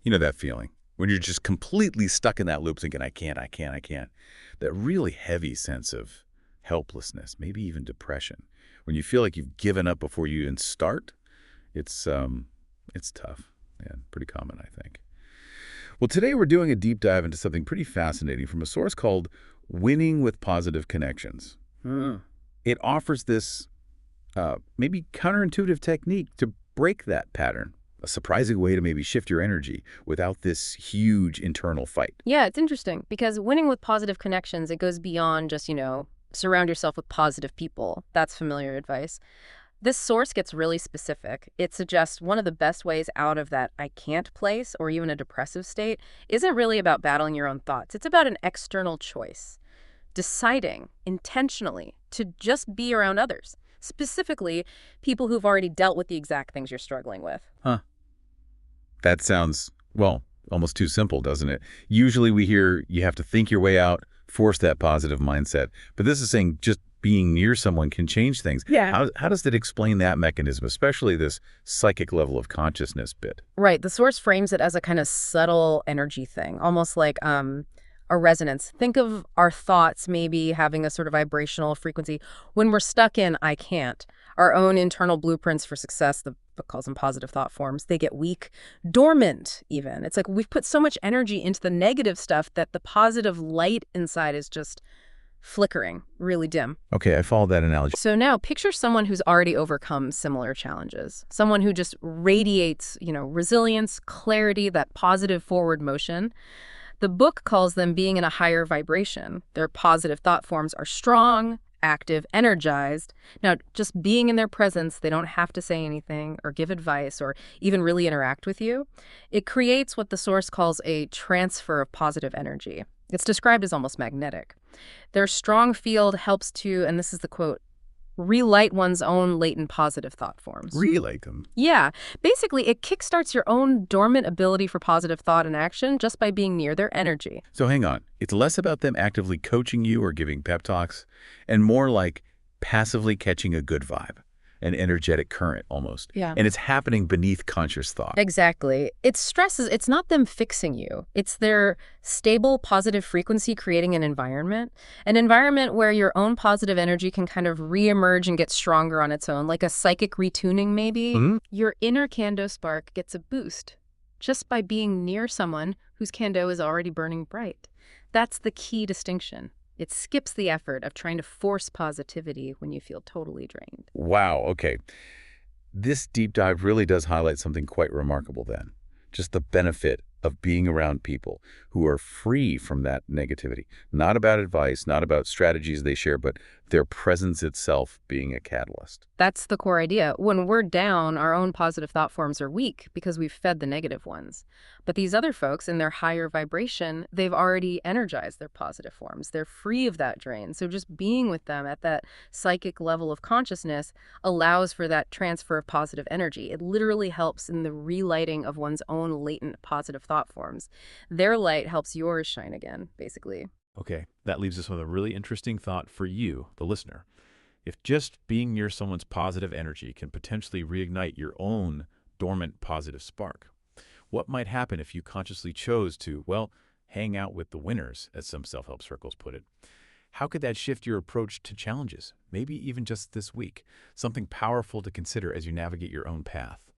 You know that feeling when you're just completely stuck in that loop thinking, I can't, I can't, I can't. That really heavy sense of helplessness, maybe even depression. When you feel like you've given up before you even start, it's tough. Yeah, pretty common, I think. Well, today we're doing a deep dive into something pretty fascinating from a source called Winning with Positive Connections. It offers this maybe counterintuitive technique to break that pattern, a surprising way to maybe shift your energy without this huge internal fight. Yeah, it's interesting because winning with positive connections, it goes beyond just, surround yourself with positive people. That's familiar advice. This source gets really specific. It suggests one of the best ways out of that I can't place or even a depressive state isn't really about battling your own thoughts. It's about an external choice, deciding intentionally to just be around others, specifically people who've already dealt with the exact things you're struggling with. Huh. That sounds, well, almost too simple, doesn't it? Usually we hear you have to think your way out, force that positive mindset. But this is saying just being near someone can change things. Yeah. How does it explain that mechanism, especially this psychic level of consciousness bit? Right. The source frames it as a kind of subtle energy thing, almost like a resonance. Think of our thoughts maybe having a sort of vibrational frequency. When we're stuck in I can't, our own internal blueprints for success, the book calls them positive thought forms, they get weak, dormant even. It's like we've put so much energy into the negative stuff that the positive light inside is just flickering, really dim. Okay, I follow that analogy. So now picture someone who's already overcome similar challenges, someone who just radiates, resilience, clarity, that positive forward motion. The book calls them being in a higher vibration. Their positive thought forms are strong, active, energized. Now, just being in their presence, they don't have to say anything or give advice or even really interact with you. It creates what the source calls a transfer of positive energy. It's described as almost magnetic. Their strong field helps to, and this is the quote, relight one's own latent positive thought forms. Relight them. Yeah. Basically, it kickstarts your own dormant ability for positive thought and action just by being near their energy. So hang on. It's less about them actively coaching you or giving pep talks, and more like passively catching a good vibe, an energetic current almost. Yeah. And it's happening beneath conscious thought. Exactly. It stresses, it's not them fixing you. It's their stable positive frequency creating an environment where your own positive energy can kind of reemerge and get stronger on its own, like a psychic retuning maybe. Your inner kando spark gets a boost just by being near someone whose kando is already burning bright. That's the key distinction. It skips the effort of trying to force positivity when you feel totally drained. Wow, okay. This deep dive really does highlight something quite remarkable then. Just the benefit of being around people who are free from that negativity. Not about advice, not about strategies they share, but their presence itself being a catalyst. That's the core idea. When we're down, our own positive thought forms are weak because we've fed the negative ones. But these other folks in their higher vibration, they've already energized their positive forms. They're free of that drain. So just being with them at that psychic level of consciousness allows for that transfer of positive energy. It literally helps in the relighting of one's own latent positive thought forms. Their light helps yours shine again, basically. Okay, that leaves us with a really interesting thought for you, the listener. If just being near someone's positive energy can potentially reignite your own dormant positive spark, what might happen if you consciously chose to, well, hang out with the winners, as some self-help circles put it? How could that shift your approach to challenges, maybe even just this week? Something powerful to consider as you navigate your own path.